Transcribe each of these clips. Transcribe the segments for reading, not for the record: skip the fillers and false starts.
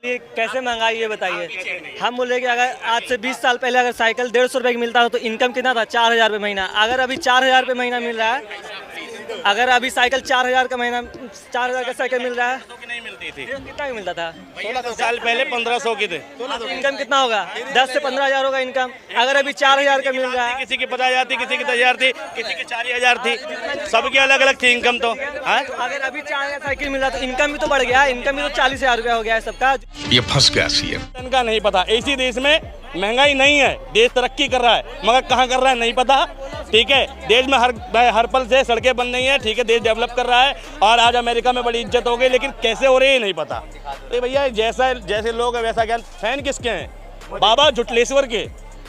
ये कैसे महंगाई ये बताइए। हम बोले कि अगर आज से 20 साल पहले अगर साइकिल 150 रुपये की मिलता था तो इनकम कितना था? 4,000 रुपये महीना। अगर अभी 4,000 रुपये महीना मिल रहा है, अगर अभी साइकिल 4,000 का महीना 4,000 का साइकिल मिल रहा है की नहीं मिलती थी, कितना की मिलता था? 16 साल पहले 1500 की थे। इनकम कितना होगा? 10 से 15,000 होगा इनकम। अगर अभी 4,000 का मिल रहा है, किसी की 50,000 थी, किसी की 10,000 थी, किसी की 4,000 थी, सबकी अलग अलग थी इनकम। तो अगर अभी 4,000 साइकिल मिल रहा है तो इनकम भी तो बढ़ गया है। इनकम भी तो 40,000 रुपया हो गया है सबका। ये फंस गया सीएम। इनका नहीं पता। इसी देश में महंगाई नहीं है, देश तरक्की कर रहा है, मगर कहाँ कर रहा है नहीं पता। ठीक है, देश में हर पल से सड़कें बन रही हैं। ठीक है, देश डेवलप कर रहा है और आज अमेरिका में बड़ी इज्जत हो गई, लेकिन कैसे हो रही है नहीं पता। तो भैया जैसे लोग है वैसा ज्ञान। फैन किसके हैं? बाबा जुटलेश्वर के।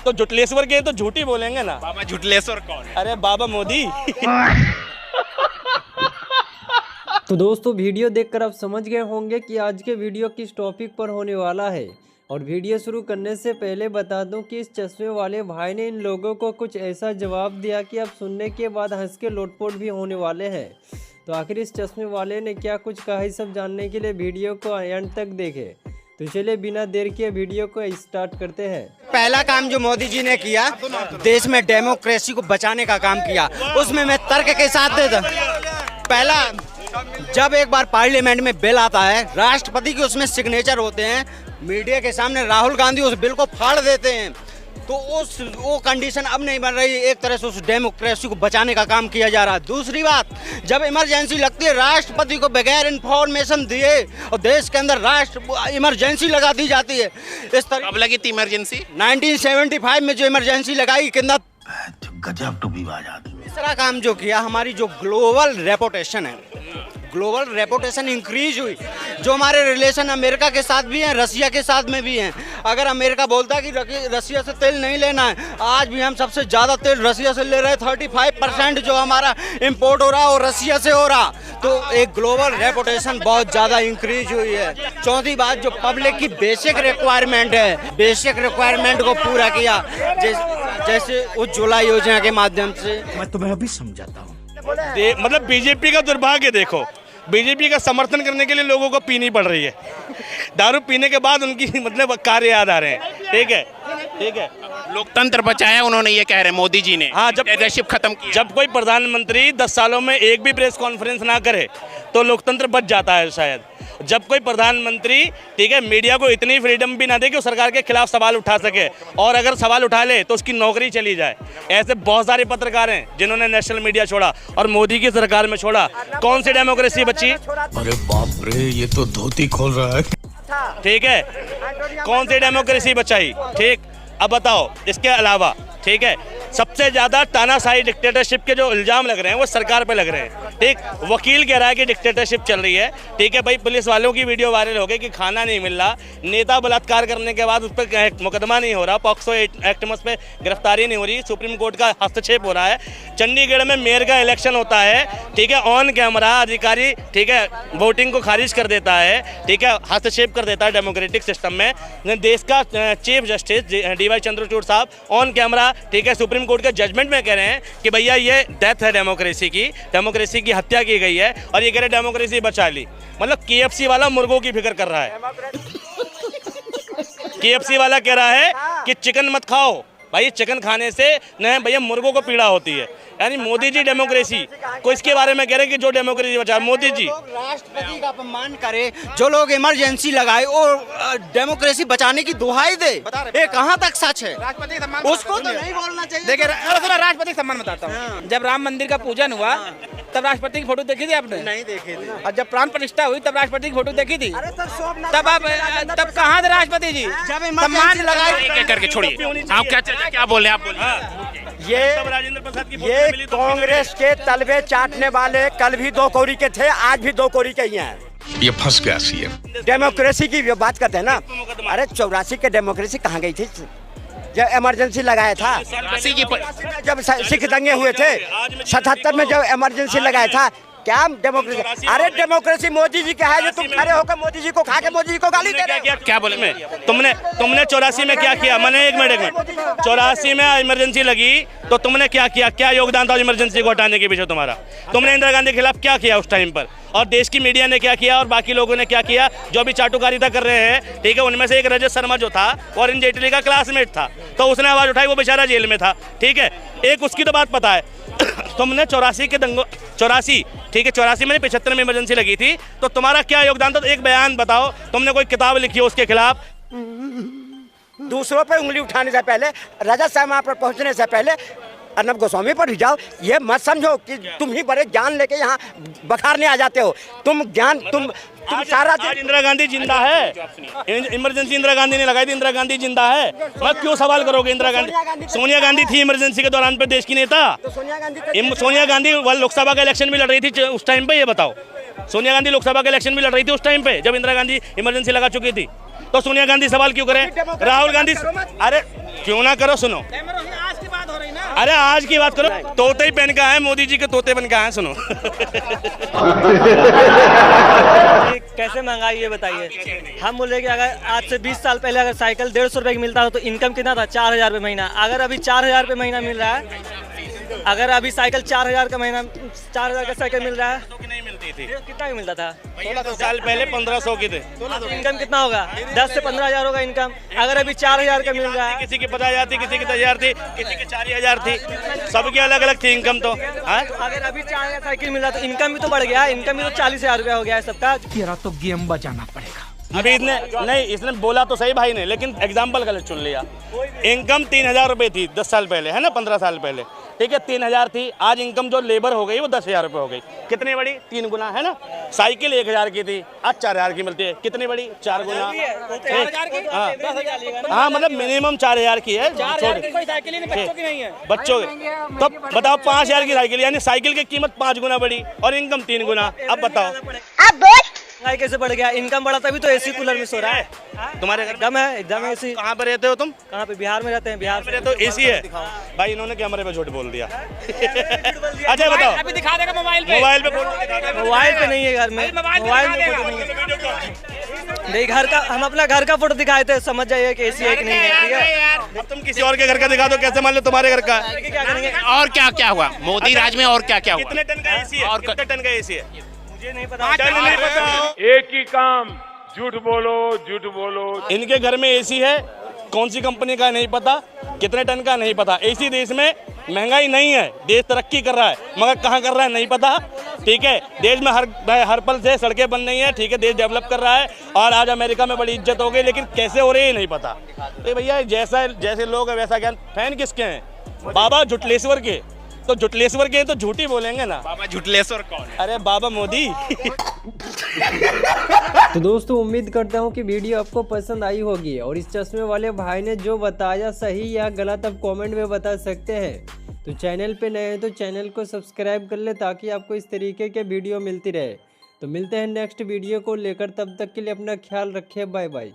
तो जुटलेश्वर के तो झूठी बोलेंगे ना। बाबा जुटलेश्वर कौन है? अरे बाबा मोदी। तो दोस्तों वीडियो देखकर आप समझ गए होंगे कि आज के वीडियो किस टॉपिक पर होने वाला है। और वीडियो शुरू करने से पहले बता दूं कि इस चश्मे वाले भाई ने इन लोगों को कुछ ऐसा जवाब दिया कि आप सुनने के बाद हंस के लोटपोट भी होने वाले हैं। तो आखिर इस चश्मे वाले ने क्या कुछ कहा है, सब जानने के लिए वीडियो को एंड तक देखें। तो चलिए बिना देर किए वीडियो को स्टार्ट करते हैं। पहला काम जो मोदी जी ने किया, देश में डेमोक्रेसी को बचाने का काम किया, उसमें मैं तर्क के साथ देता। पहला, जब एक बार पार्लियामेंट में बिल आता है, राष्ट्रपति के उसमें सिग्नेचर होते हैं, मीडिया के सामने राहुल गांधी उस बिल को फाड़ देते हैं। तो वो कंडीशन अब नहीं बन रही। एक तरह से उस डेमोक्रेसी को बचाने का काम किया जा रहा है। दूसरी बात, जब इमरजेंसी लगती है, राष्ट्रपति को बगैर इंफॉर्मेशन दिए और देश के अंदर इमरजेंसी लगा दी जाती है। इस तरह कब लगी थी इमरजेंसी? 1975 में जो इमरजेंसी लगाई, कितना गजब टूबी बात। तीसरा काम जो किया, हमारी जो ग्लोबल रेपुटेशन है, ग्लोबल रेपुटेशन इंक्रीज हुई। जो हमारे रिलेशन अमेरिका के साथ भी हैं, रसिया के साथ में भी हैं। अगर अमेरिका बोलता है कि रसिया से तेल नहीं लेना है, आज भी हम सबसे ज़्यादा तेल रसिया से ले रहे हैं। 35% जो हमारा इंपोर्ट हो रहा है वो रसिया से हो रहा। तो एक ग्लोबल रेपुटेशन बहुत ज़्यादा इंक्रीज हुई है। चौथी बात, जो पब्लिक की बेसिक रिक्वायरमेंट है, बेसिक रिक्वायरमेंट को पूरा किया, जैसे उज्ज्वला योजना के माध्यम से। मैं तुम्हें अभी समझाता हूँ। मतलब बीजेपी का दुर्भाग्य देखो, बीजेपी का समर्थन करने के लिए लोगों को पीनी पड़ रही है। दारू पीने के बाद उनकी मतलब कार्य याद आ रहे हैं। ठीक है, ठीक है। लोकतंत्र बचाया उन्होंने, ये कह रहे हैं मोदी जी ने। हाँ, जब लीडरशिप खत्म की। जब कोई प्रधानमंत्री 10 सालों में एक भी प्रेस कॉन्फ्रेंस ना करे तो लोकतंत्र बच जाता है शायद। जब कोई प्रधानमंत्री, ठीक है, मीडिया को इतनी फ्रीडम भी ना दे कि वो सरकार के खिलाफ सवाल उठा सके, और अगर सवाल उठा ले तो उसकी नौकरी चली जाए। ऐसे बहुत सारे पत्रकार हैं जिन्होंने नेशनल मीडिया छोड़ा और मोदी की सरकार में छोड़ा। कौन सी डेमोक्रेसी बची? अरे बाप रे, ये तो धोती खोल रहा है। ठीक है, कौन सी डेमोक्रेसी बचाई? ठीक, अब बताओ इसके अलावा। ठीक है, सबसे ज़्यादा तानाशाही डिक्टेटरशिप के जो इल्ज़ाम लग रहे हैं वो सरकार पे लग रहे हैं। ठीक, वकील कह रहा है कि डिक्टेटरशिप चल रही है। ठीक है भाई, पुलिस वालों की वीडियो वायरल हो गई कि खाना नहीं मिल रहा, नेता बलात्कार करने के बाद उस पर मुकदमा नहीं हो रहा, पॉक्सो एक्ट में उस पर गिरफ्तारी नहीं हो रही, सुप्रीम कोर्ट का हस्तक्षेप हो रहा है। चंडीगढ़ में मेयर का इलेक्शन होता है, ठीक है, ऑन कैमरा अधिकारी, ठीक है, वोटिंग को खारिज कर देता है। ठीक है, हस्तक्षेप कर देता है डेमोक्रेटिक सिस्टम में। देश का चीफ जस्टिस DY चंद्रचूड़ साहब ऑन कैमरा, ठीक है, सुप्रीम कोर्ट के जजमेंट में कह रहे हैं कि भैया ये डेथ है डेमोक्रेसी की हत्या की गई है, और ये कह रहे डेमोक्रेसी बचा ली। मतलब KFC वाला मुर्गों की फिक्र कर रहा है। KFC वाला कह रहा है कि चिकन मत खाओ भाई, चिकन खाने से न भैया मुर्गों को पीड़ा होती है। यानी मोदी जी डेमोक्रेसी को इसके बारे में कह रहे हैं कि जो डेमोक्रेसी बचा मोदी जी। राष्ट्रपति का अपमान करे, जो लोग इमरजेंसी लगाए और डेमोक्रेसी बचाने की दुहाई दे, ये कहाँ तक सच है? उसको तो नहीं बोलना चाहिए। देखिए, राष्ट्रपति सम्मान बताता हूँ। जब राम मंदिर का पूजन हुआ तब राष्ट्रपति की फोटो देखी थी आपने? नहीं देखी थी। और जब प्राण प्रतिष्ठा हुई तब राष्ट्रपति की फोटो देखी थी? तब कहाँ थे राष्ट्रपति जी? जब सम्मान लगाए करके छोड़िए, आप क्या बोल रहे हैं? आप बोलिए। राजेंद्र प्रसाद की ये कांग्रेस के तलबे चाटने वाले कल भी 2 कौड़ी के थे, आज भी 2 कौड़ी के ही हैं। ये फंस गया सीएम। डेमोक्रेसी की बात करते हैं ना, अरे 84 के डेमोक्रेसी कहाँ गई थी? जब इमरजेंसी लगाया था, जब सिख दंगे हुए थे, 77 में जब इमरजेंसी लगाया था, क्या डेमोक्रेसी? अरे डेमोक्रेसी मोदी जी का है जो तुम खड़े होकर मोदी जी को खा के मोदी जी को गाली दे रहे हो। क्या बोले मैं? तुमने 84 में क्या किया? मैंने एक मिनट 84 में इमरजेंसी लगी तो तुमने क्या किया? क्या योगदान था इमरजेंसी को हटाने के पीछे तुम्हारा? तुमने इंदिरा गांधी के खिलाफ क्या किया उस टाइम पर? और देश की मीडिया ने क्या किया और बाकी लोगों ने क्या किया जो भी चाटुकारिता कर रहे हैं, ठीक है? उनमें से एक रजत शर्मा जो था वो अरुण जेटली का क्लासमेट था, तो उसने आवाज़ उठाई, वो बेचारा जेल में था, ठीक है? एक उसकी तो बात पता है। तुमने 84 के दंगों 84, ठीक है, 84 में 75 में इमरजेंसी लगी थी, तो तुम्हारा क्या योगदान था? तो एक बयान बताओ, तुमने कोई किताब लिखी हो उसके खिलाफ? दूसरों पे उंगली उठाने से पहले, रजत शर्मा पर पहुंचने से पहले अर्नब गोस्वामी पर भी जाओ। ये मत समझो कि तुम ही बड़े ज्ञान लेके यहाँ बखारने आ जाते हो। तुम ज्ञान तुम सारा आज इंदिरा गांधी जिंदा है। इमरजेंसी इंदिरा गांधी ने लगाई थी, इंदिरा गांधी जिंदा है। मत क्यों सवाल करोगे? इंदिरा गांधी, सोनिया गांधी थी इमरजेंसी के दौरान पे देश की नेता। सोनिया गांधी लोकसभा का इलेक्शन भी लड़ रही थी उस टाइम पे। ये बताओ, सोनिया गांधी लोकसभा का इलेक्शन भी लड़ रही थी उस टाइम पे जब इंदिरा गांधी इमरजेंसी लगा चुकी थी। तो सोनिया गांधी सवाल क्यों करें? राहुल गांधी, अरे क्यों ना करो, सुनो, अरे आज की बात करो। तोते ही पहन का है, मोदी जी के तोते बन का है, सुनो। कैसे महंगाई ये बताइए। हम बोले कि अगर आज से 20 साल पहले अगर साइकिल 150 रुपए की मिलता था तो इनकम कितना था? 4000 रुपये महीना। अगर अभी 4000 रुपये महीना मिल रहा है, अगर अभी साइकिल 4000 का महीना, 4000 का साइकिल मिल रहा है, नहीं मिलती थी। कितना की मिलता था? 16 साल पहले 1500 की थे। इनकम कितना होगा? 10 से 15,000 होगा इनकम। अगर अभी 4000 का मिल रहा है, किसी की 50,000 थी, किसी की 10,000 थी, किसी की 4000 थी, सबकी अलग अलग थी इनकम। तो अगर अभी 4000 साइकिल मिल रहा है तो इनकम भी तो बढ़ गया। इनकम भी तो 40,000 रुपया हो गया है सबका। तेरा तो गेम बजाना पड़ेगा। अभी इसने नहीं, इसने बोला तो सही भाई ने, लेकिन एग्जाम्पल गलत चुन लिया। इनकम 3000 रुपये थी 10 साल पहले, है ना, 15 साल पहले, ठीक है, 3000 थी। आज इनकम जो लेबर हो गई वो 10,000 रुपये हो गई। कितनी बड़ी? 3 गुना, है ना। साइकिल 1000 की थी, आज 4000 की मिलती है। कितनी बड़ी? 4 गुना। हाँ, मतलब मिनिमम 4000 की है। बच्चों तो बताओ, 5000 की साइकिल, यानी साइकिल की कीमत 5 गुना बढ़ी और इनकम 3 गुना। अब बताओ महंगाई कैसे बढ़ गया? इनकम बढ़ा तभी तो एसी कूलर में सो रहा है। तुम्हारे घर एकदम है, एकदम एसी। कहाँ पे रहते हो तुम? कहाँ पे? बिहार में रहते हैं। बिहार में रहते हो, एसी है भाई। इन्होंने कैमरे पे झूठ बोल दिया। अच्छा बताओ, अभी दिखा देगा मोबाइल पे। मोबाइल पे नहीं है घर में, मोबाइल में फोटो नहीं है। नहीं, घर का, हम अपना घर का फोटो दिखाए थे, समझ जाइए कि एसी है कि नहीं है, ठीक है? अब तुम किसी और के घर का दिखा दो, कैसे मान लो तुम्हारे घर का? क्या करेंगे? और क्या क्या हुआ मोदी राज में? और क्या क्या हुआ? कितने टन का एसी है? और कितने टन का एसी है? मुझे नहीं पता। नहीं पता। एक ही काम, झूठ बोलो झूठ बोलो। इनके घर में एसी है, कौन सी कंपनी का नहीं पता, कितने टन का नहीं पता। एसी देश में महंगाई नहीं है, देश तरक्की कर रहा है, मगर कहाँ कर रहा है नहीं पता, ठीक है? देश में हर पल से सड़कें बन रही हैं, ठीक है, देश डेवलप कर रहा है और आज अमेरिका में बड़ी इज्जत हो गई, लेकिन कैसे हो रही है नहीं पता। तो भैया जैसे लोग है वैसा ज्ञान। फैन किसके हैं? बाबा जुटलेश्वर के। तो जुटलेश्वर के तो झूठी बोलेंगे ना। बाबा जुटलेश्वर कौन है? अरे बाबा मोदी। तो दोस्तों, उम्मीद करता हूँ कि वीडियो आपको पसंद आई होगी और इस चश्मे वाले भाई ने जो बताया सही या गलत आप कमेंट में बता सकते हैं। तो चैनल पे नए हैं तो चैनल को सब्सक्राइब कर ले ताकि आपको इस तरीके के वीडियो मिलती रहे। तो मिलते हैं नेक्स्ट वीडियो को लेकर, तब तक के लिए अपना ख्याल रखिए। Bye bye.